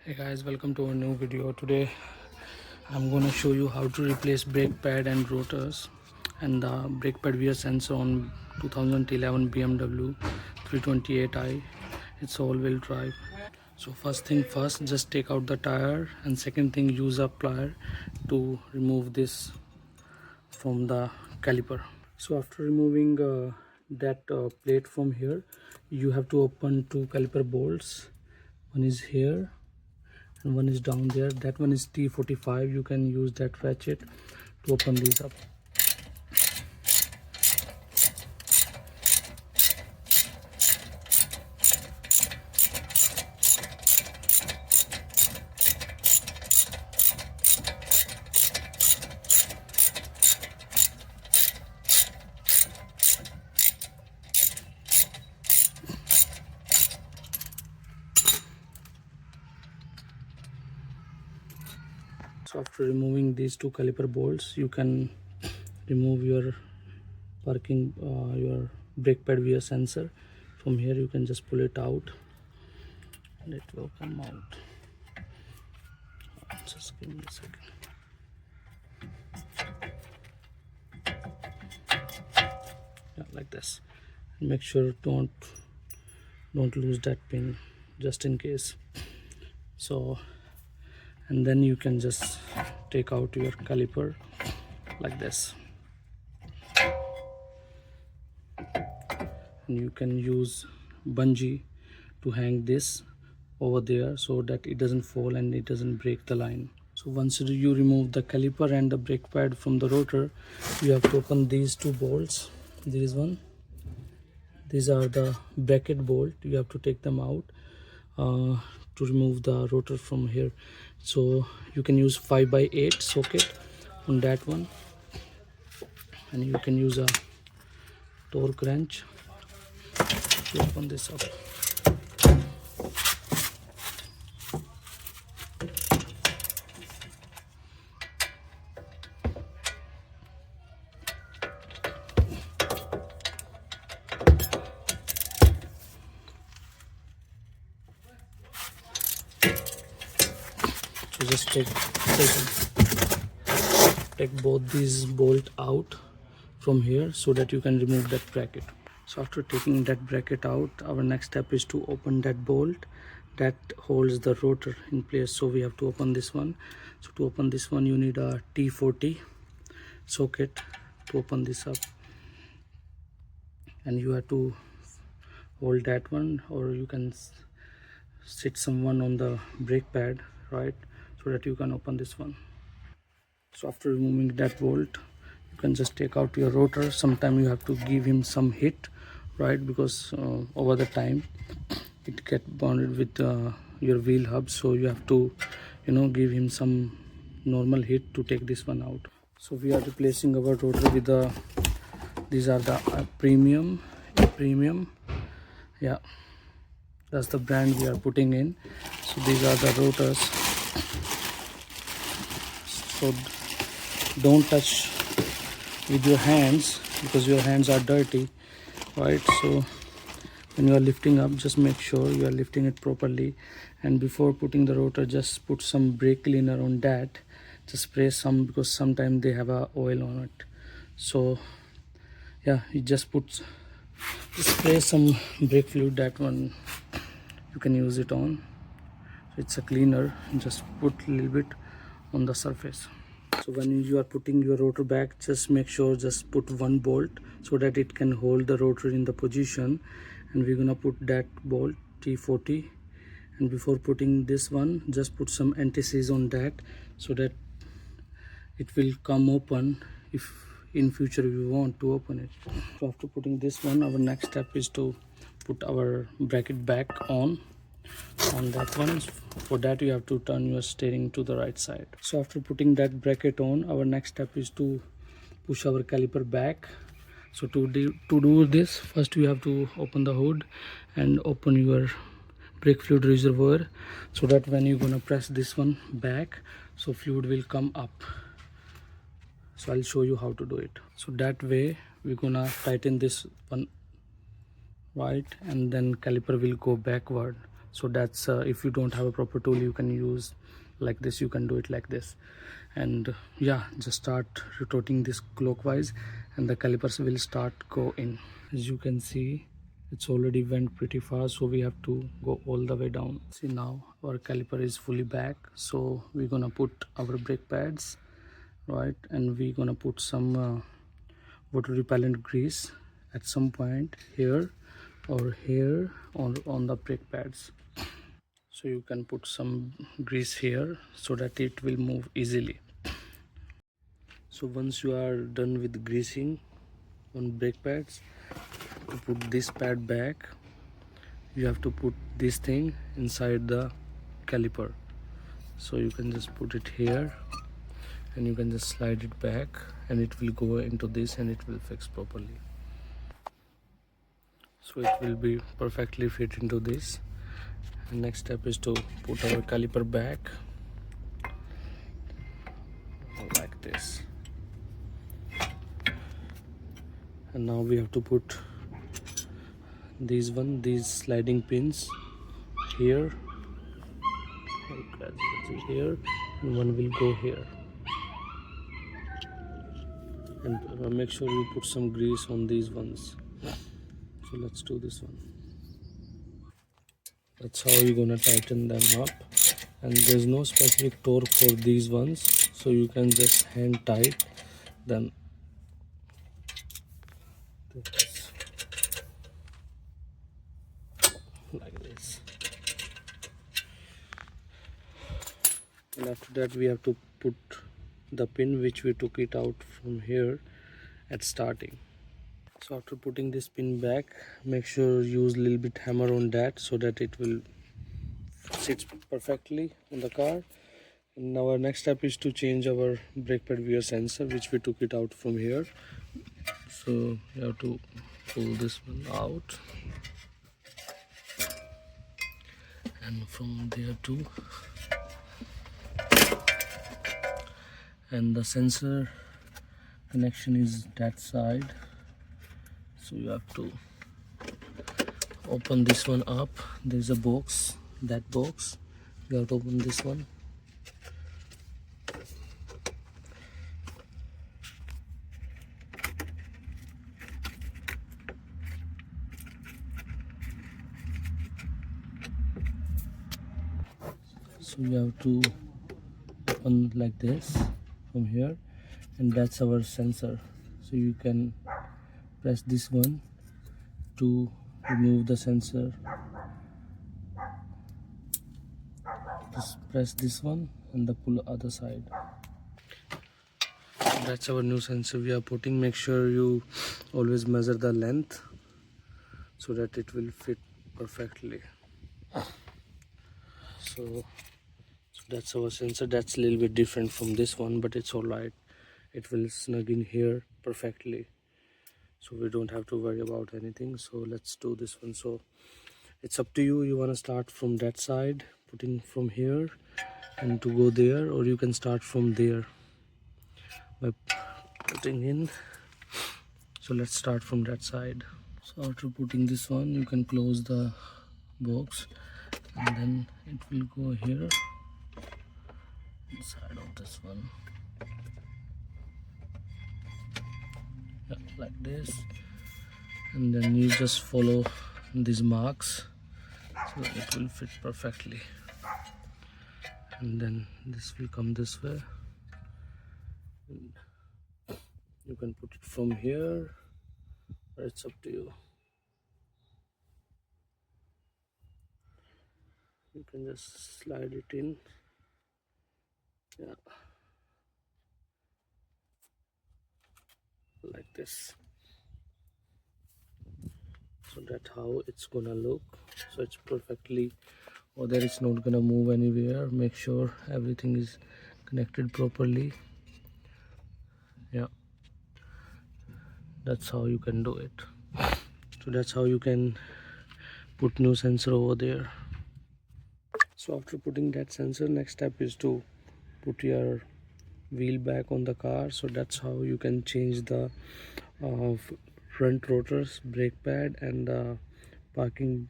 Hey guys, welcome to a new video. Today I'm going to show you how to replace brake pad and rotors and the brake pad rear sensor on 2011 BMW 328i. It's all-wheel drive. So first thing first, just take out the tire, and second thing, use a plier to remove this from the caliper. So after removing that plate from here, you have to open two caliper bolts. One is here and one is down there. That one is T45. You can use that ratchet to open these up. So after removing these two caliper bolts, you can remove your your brake pad via sensor. From here you can just pull it out and it will come out. Just give me a second. Yeah, like this. Make sure don't lose that pin, just in case. So, and then you can just take out your caliper like this, and you can use bungee to hang this over there so that it doesn't fall and it doesn't break the line. So once you remove the caliper and the brake pad from the rotor, you have to open these two bolts. These are the bracket bolt. You have to take them out to remove the rotor from here. So you can use 5x8 socket on that one, and you can use a torque wrench to open this up. So just take both these bolt out from here so that you can remove that bracket. So after taking that bracket out, our next step is to open that bolt that holds the rotor in place. So we have to open this one. So to open this one, you need a T40 socket to open this up, and you have to hold that one, or you can sit someone on the brake pad, right, so that you can open this one. So after removing that bolt, you can just take out your rotor. Sometimes you have to give him some hit, right, because over the time it get bonded with your wheel hub, so you have to give him some normal hit to take this one out. So we are replacing our rotor with these are the premium, yeah, that's the brand we are putting in. So these are the rotors. So don't touch with your hands because your hands are dirty, right? So when you are lifting up, just make sure you are lifting it properly, and before putting the rotor, just put some brake cleaner on that. Just spray some, because sometimes they have a oil on it. So yeah, you just spray some brake fluid. That one you can use it on. So it's a cleaner. Just put a little bit on the surface. So when you are putting your rotor back, just make sure just put one bolt so that it can hold the rotor in the position, and we're gonna put that bolt T40. And before putting this one, just put some anti-seize on that so that it will come open if in future we want to open it. So after putting this one, our next step is to put our bracket back on that one. For that, you have to turn your steering to the right side. So after putting that bracket on, our next step is to push our caliper back. So to do this, first you have to open the hood and open your brake fluid reservoir, so that when you're gonna press this one back, so fluid will come up. So I'll show you how to do it. So that way we're gonna tighten this one, right, and then caliper will go backward. So that's if you don't have a proper tool, you can use like this, you can do it like this. And yeah, just start rotating this clockwise and the calipers will start go in. As you can see, it's already went pretty fast, so we have to go all the way down. See, now our caliper is fully back, so we're gonna put our brake pads, right? And we're gonna put some water repellent grease at some point here or here on the brake pads. So you can put some grease here so that it will move easily. So once you are done with greasing on brake pads, to put this pad back, you have to put this thing inside the caliper. So you can just put it here and you can just slide it back and it will go into this and it will fix properly. So it will be perfectly fit into this. And next step is to put our caliper back like this. And now we have to put these sliding pins here, here, and one will go here. And make sure you put some grease on these ones. So let's do this one. That's how you're gonna tighten them up. And there's no specific torque for these ones, so you can just hand tight them. Like this. And after that we have to put the pin which we took it out from here at starting. So after putting this pin back, make sure you use a little bit hammer on that so that it will sit perfectly on the car. And now our next step is to change our brake pad wear sensor, which we took it out from here. So you have to pull this one out, and from there too. And the sensor connection is that side, so you have to open this one up. There's a box, that box, you have to open this one. So you have to open like this from here, and that's our sensor. So you can press this one to remove the sensor. Just press this one and the pull other side. That's our new sensor we are putting. Make sure you always measure the length so that it will fit perfectly. So that's our sensor. That's a little bit different from this one, but it's all right. It will snug in here perfectly, so we don't have to worry about anything. So let's do this one. So it's up to you. You want to start from that side, putting from here and to go there, or you can start from there by putting in. So let's start from that side. So after putting this one, you can close the box and then it will go here inside of this one. Yeah, like this. And then you just follow these marks so it will fit perfectly. And then this will come this way. And you can put it from here, or it's up to you. You can just slide it in. Yeah, like this. So that's how it's gonna look. So it's perfectly, or there it's not gonna move anywhere. Make sure everything is connected properly. Yeah, that's how you can do it. So that's how you can put new sensor over there. So after putting that sensor, next step is to put your wheel back on the car. So that's how you can change the front rotors, brake pad, and the parking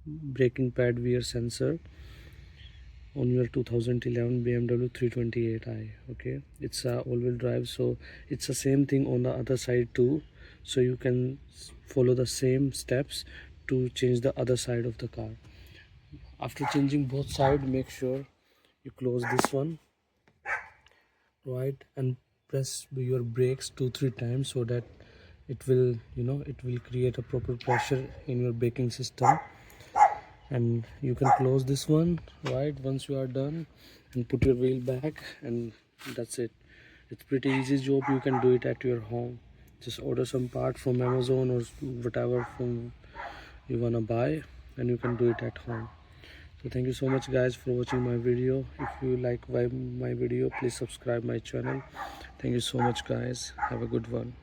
braking pad wear sensor on your 2011 BMW 328i. Okay, it's a all-wheel drive, so it's the same thing on the other side too, so you can follow the same steps to change the other side of the car. After changing both sides, make sure you close this one, right, and press your brakes 2-3 times so that it will, it will create a proper pressure in your braking system. And you can close this one, right, once you are done, and put your wheel back, and that's it. It's pretty easy job. You can do it at your home. Just order some part from Amazon or whatever from you wanna buy, and you can do it at home. So thank you so much guys for watching my video. If you like my video, please subscribe my channel. Thank you so much guys, have a good one.